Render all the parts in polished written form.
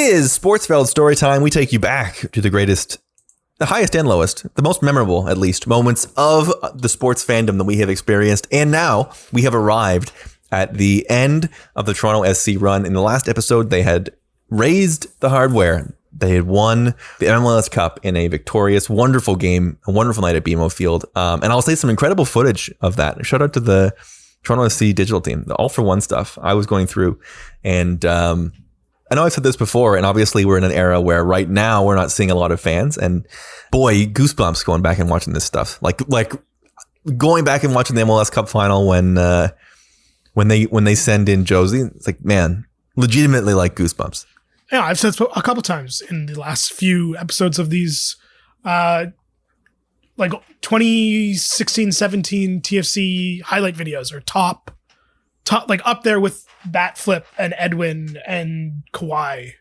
is Sportsfeld Storytime. We take you back to the greatest, the highest and lowest, the most memorable, at least, moments of the sports fandom that we have experienced. And now we have arrived at the end of the Toronto SC run. In the last episode, they had raised the hardware. They had won the MLS Cup in a victorious, wonderful game, a wonderful night at BMO Field. And I'll say some incredible footage of that. Shout out to the Toronto SC digital team, the All for One stuff I was going through. And I know I've said this before, and obviously we're in an era where right now we're not seeing a lot of fans. And boy, goosebumps going back and watching this stuff. Like going back and watching the MLS Cup Final when they send in Josie. It's like, man, legitimately like goosebumps. Yeah, I've said a couple times in the last few episodes of these, like 2016-17 TFC highlight videos are top, like up there with Bat Flip and Edwin and Kawhi,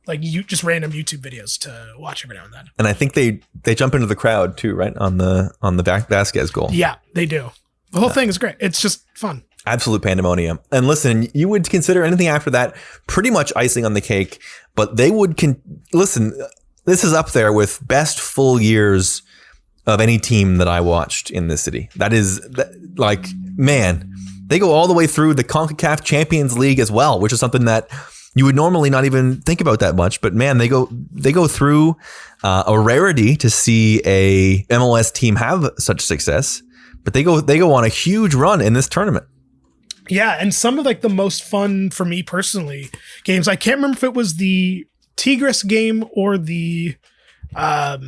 like you just random YouTube videos to watch every now and then. And I think they jump into the crowd too, right on the Vasquez goal. Yeah, they do. The whole thing is great. It's just fun. Absolute pandemonium. And listen, you would consider anything after that pretty much icing on the cake, but they would listen. This is up there with best full years of any team that I watched in this city. That is like, man. They go all the way through the CONCACAF Champions League as well, which is something that you would normally not even think about that much. But man, they go through a rarity to see a MLS team have such success. But they go on a huge run in this tournament. Yeah, and some of like the most fun for me personally games. I can't remember if it was the Tigres game or the I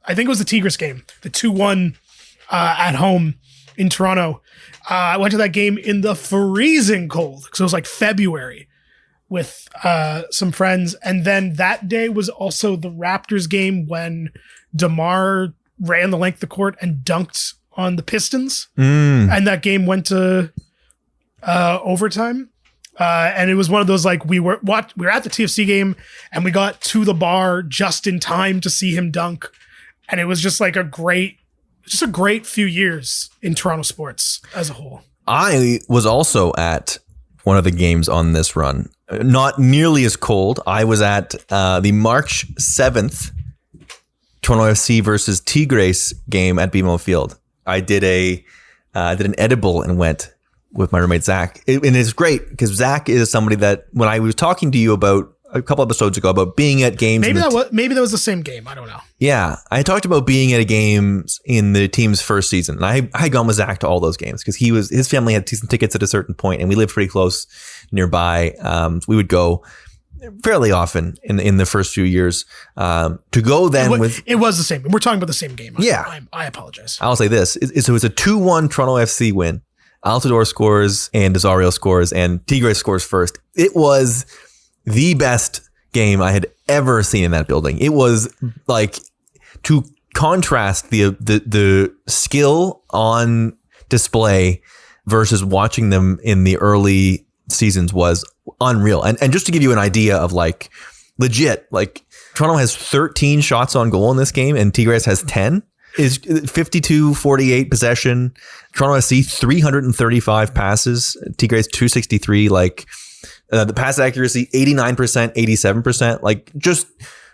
think it was the Tigres game, the 2-1 at home in Toronto. I went to that game in the freezing cold because it was like February with some friends. And then that day was also the Raptors game when DeMar ran the length of the court and dunked on the Pistons. And that game went to overtime. And it was one of those, like, we were at the TFC game and we got to the bar just in time to see him dunk. And it was just like a great few years in Toronto sports as a whole. I was also at one of the games on this run. Not nearly as cold. I was at the March 7th Toronto FC versus Tigres game at BMO Field. I did an edible and went with my roommate Zach. And it's great because Zach is somebody that when I was talking to you about a couple episodes ago about being at games. Maybe that was the same game. I don't know. Yeah. I talked about being at a games in the team's first season. And I had gone with Zach to all those games because his family had season tickets at a certain point and we lived pretty close nearby. We would go fairly often in the first few years to go then it was the same. We're talking about the same game. Yeah. I apologize. I'll say this. It was a 2-1 Toronto FC win. Altidore scores and Desario scores and Tigres scores first. It was the best game I had ever seen in that building. It was like, to contrast the skill on display versus watching them in the early seasons was unreal. And just to give you an idea of like legit, like Toronto has 13 shots on goal in this game and Tigres has 10. Is 52-48 possession. Toronto SC 335 passes. Tigres 263. Like the pass accuracy 89%, 87%. Like just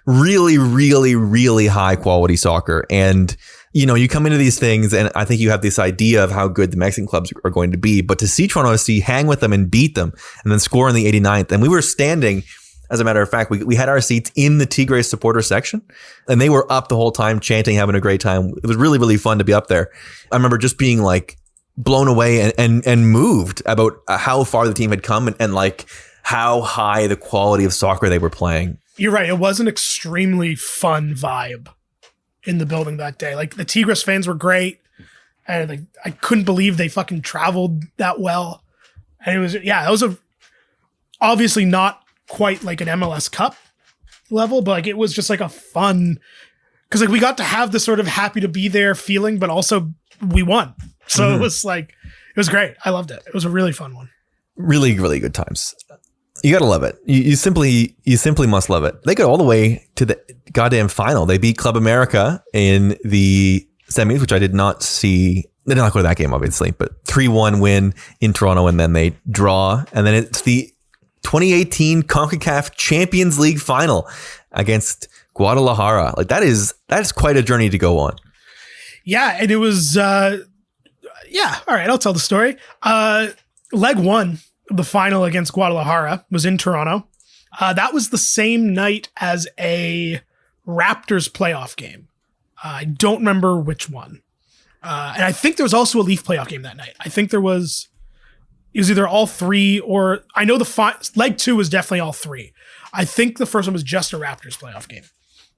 really, really, really high quality soccer. And you come into these things, and I think you have this idea of how good the Mexican clubs are going to be. But to see Toronto SC hang with them and beat them, and then score in the 89th, and we were standing. As a matter of fact, we had our seats in the Tigres supporter section and they were up the whole time chanting, having a great time. It was really, really fun to be up there. I remember just being like blown away and moved about how far the team had come and like how high the quality of soccer they were playing. You're right. It was an extremely fun vibe in the building that day. Like the Tigres fans were great. And like, I couldn't believe they fucking traveled that well. And it was obviously not quite like an MLS Cup level, but like it was just like a fun, because like we got to have this sort of happy to be there feeling, but also we won. So It was like, it was great. I loved it. It was a really fun one. Really, really good times. You gotta love it. You simply must love it. They got all the way to the goddamn final. They beat Club America in the semis, which I did not see. They did not go to that game, obviously, but 3-1 win in Toronto, and then they draw, and then it's the 2018 CONCACAF Champions League final against Guadalajara. Like that is quite a journey to go on. Yeah, and it was all right, I'll tell the story. Leg 1 of the final against Guadalajara was in Toronto. That was the same night as a Raptors playoff game. I don't remember which one. And I think there was also a Leaf playoff game that night. I think it was either all three, or I know leg 2 was definitely all three. I think the first one was just a Raptors playoff game.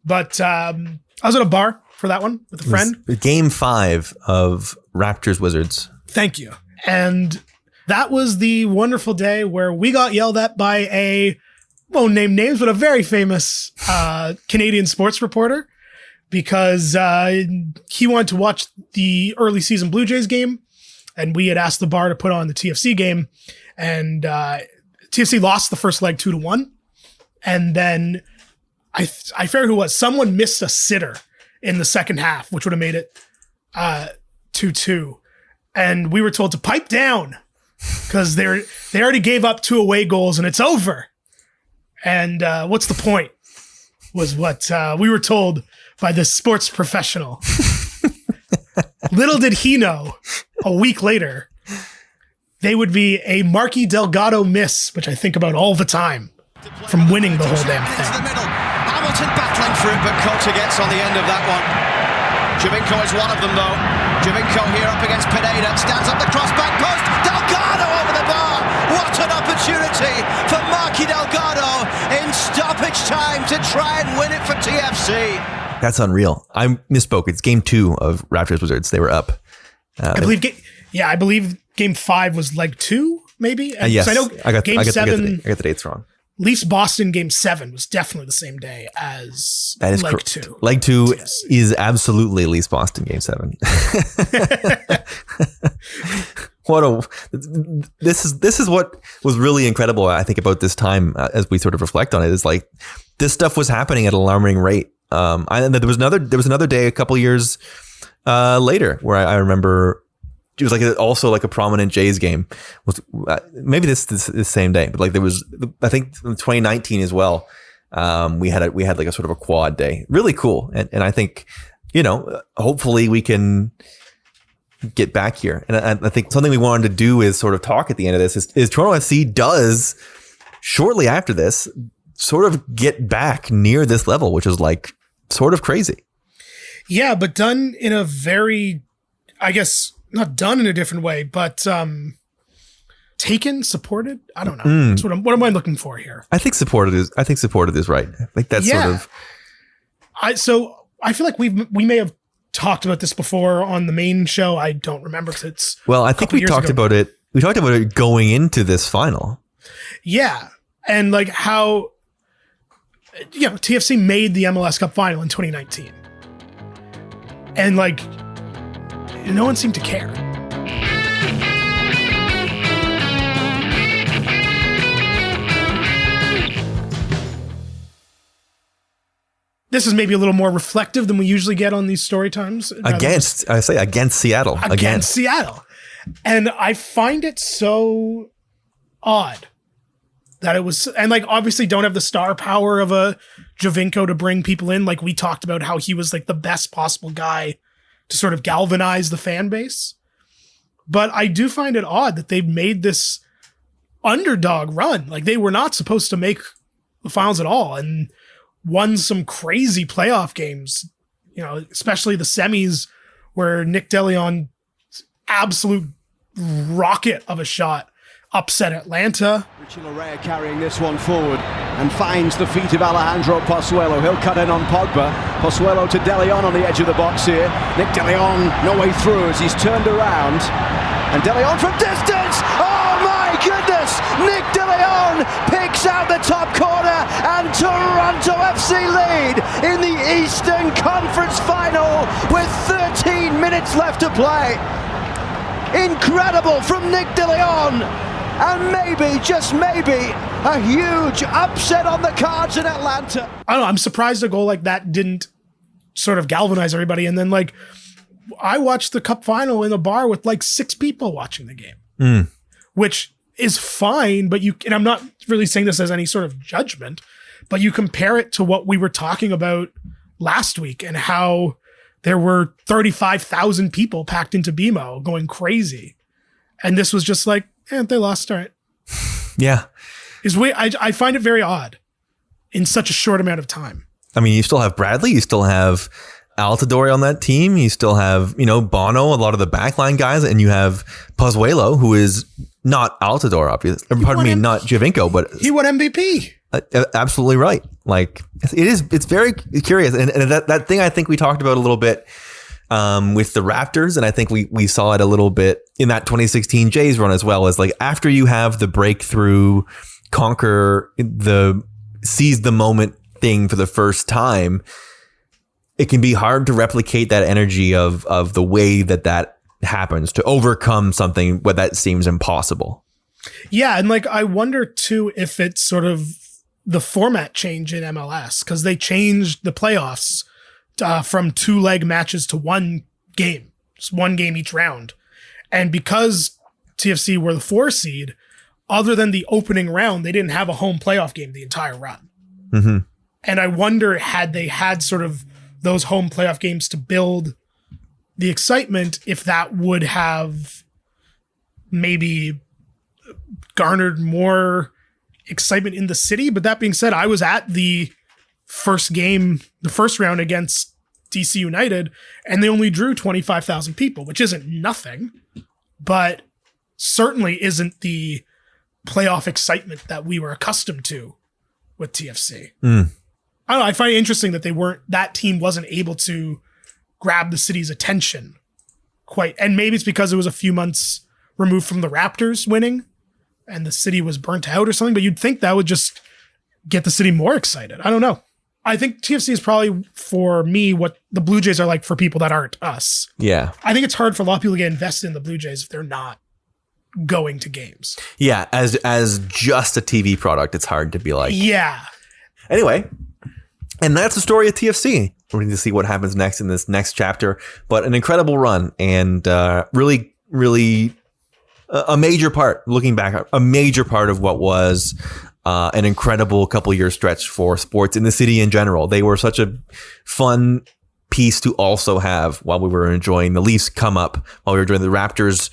But I was at a bar for that one with a friend. Game 5 of Raptors Wizards. Thank you. And that was the wonderful day where we got yelled at by won't name names, but a very famous Canadian sports reporter, because he wanted to watch the early season Blue Jays game, and we had asked the bar to put on the TFC game, and TFC lost the first leg 2-1, and then I forget who it was. Someone missed a sitter in the second half, which would have made it 2-2, and we were told to pipe down because they already gave up 2 away goals and it's over. And what's the point? Was what we were told by this sports professional. Little did he know, a week later, they would be a Marky Delgado miss, which I think about all the time, from winning the whole damn thing. Hamilton battling for it, but Coulter gets on the end of that one. Jovinko is one of them, though. Jovinko here up against Pineda, stands up the cross back post. Delgado over the bar. What an opportunity for Marky Delgado in stoppage time to try and win it for TFC. That's unreal. I misspoke. It's game 2 of Raptors Wizards. They were up. I believe game 5 was leg 2, maybe. Yes, I know I got game 7. I got the dates wrong. Leafs Boston game 7 was definitely the same day as leg 2. Leg 2 is absolutely Leafs Boston game 7. This is what was really incredible, I think, about this time as we sort of reflect on it, is like this stuff was happening at an alarming rate. And there was another day a couple years later where I remember it was also a prominent Jays game. Was maybe this same day, but there was, I think, in 2019 as well. We had like a sort of a quad day, really cool, and I think, hopefully we can get back here. And I think something we wanted to do is sort of talk at the end of this is Toronto FC does shortly after this sort of get back near this level, which is sort of crazy. Yeah, but done in a very, I guess, not done in a different way, but taken, supported. I don't know. That's what am I looking for here? I think supported is right. I think that's sort of. So I feel like we may have talked about this before on the main show. I don't remember because it's. Well, I think we talked about it. We talked about it going into this final. Yeah, and how, TFC made the MLS Cup Final in 2019, and no one seemed to care. This is maybe a little more reflective than we usually get on these story times. Against Seattle. Against Seattle. And I find it so odd that it was, and obviously don't have the star power of a Jovinko to bring people in. We talked about how he was the best possible guy to sort of galvanize the fan base. But I do find it odd that they've made this underdog run. They were not supposed to make the finals at all, and won some crazy playoff games, especially the semis where Nick DeLeon, absolute rocket of a shot, upset Atlanta. Richie Larea carrying this one forward and finds the feet of Alejandro Pozuelo. He'll cut in on Pogba. Pozuelo to DeLeon on the edge of the box here. Nick DeLeon no way through as he's turned around. And DeLeon from distance! Oh my goodness! Nick DeLeon picks out the top corner and Toronto FC lead in the Eastern Conference Final with 13 minutes left to play. Incredible from Nick DeLeon. And maybe, just maybe, a huge upset on the cards in Atlanta. I don't know, I'm surprised a goal like that didn't sort of galvanize everybody. And then I watched the cup final in a bar with 6 people watching the game, which is fine, but and I'm not really saying this as any sort of judgment, but you compare it to what we were talking about last week and how there were 35,000 people packed into BMO going crazy. And this was just like, they lost. All right. Yeah. I find it very odd in such a short amount of time. I mean, you still have Bradley, you still have Altidore on that team, you still have, Bono, a lot of the backline guys, and you have Pozuelo, who is not Altidore, obviously. Pardon me, not Giovinco, but he won MVP. Absolutely right. Like it's very curious. And that thing I think we talked about a little bit with the Raptors. And I think we saw it a little bit in that 2016 Jays run as well, as like after you have the breakthrough, seize the moment thing for the first time, it can be hard to replicate that energy of the way that happens, to overcome something where that seems impossible. Yeah. And like, I wonder too, if it's sort of the format change in MLS, because they changed the playoffs from 2-leg matches to one game, just one game each round. And because TFC were the 4 seed, other than the opening round, they didn't have a home playoff game the entire run. Mm-hmm. And I wonder, had they had sort of those home playoff games to build the excitement, if that would have maybe garnered more excitement in the city. But that being said, I was at the first game, the first round against DC United, and they only drew 25,000 people, which isn't nothing, but certainly isn't the playoff excitement that we were accustomed to with TFC. I don't know. I find it interesting that that team wasn't able to grab the city's attention quite. And maybe it's because it was a few months removed from the Raptors winning and the city was burnt out or something, but you'd think that would just get the city more excited. I don't know. I think TFC is probably, for me, what the Blue Jays are like for people that aren't us. Yeah. I think it's hard for a lot of people to get invested in the Blue Jays if they're not going to games. Yeah. As just a TV product, it's hard to be like. Yeah. Anyway, and that's the story of TFC. We're going to see what happens next in this next chapter, but an incredible run and really, really a major part, looking back, a major part of what was an incredible couple year stretch for sports in the city in general. They were such a fun piece to also have while we were enjoying the Leafs come up, while we were enjoying the Raptors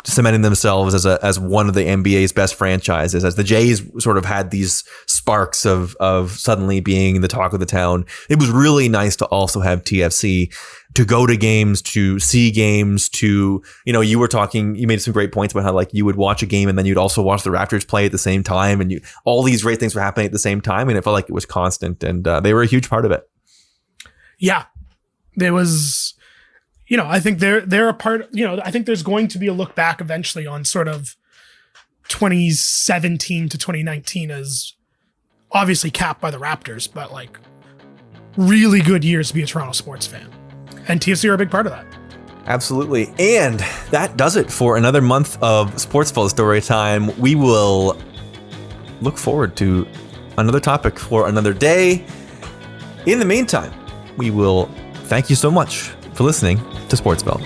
cementing themselves as one of the NBA's best franchises, as the Jays sort of had these sparks of suddenly being the talk of the town. It was really nice to also have TFC, to go to games, to see games, to, you made some great points about how like you would watch a game and then you'd also watch the Raptors play at the same time, and all these great things were happening at the same time, and it felt like it was constant, and they were a huge part of it. Yeah. There was, I think they're a part, I think there's going to be a look back eventually on sort of 2017 to 2019 as obviously capped by the Raptors, but like really good years to be a Toronto sports fan. And TFC are a big part of that. Absolutely. And that does it for another month of Sportsfeld Storytime. We will look forward to another topic for another day. In the meantime, we will thank you so much for listening to Sportsfeld.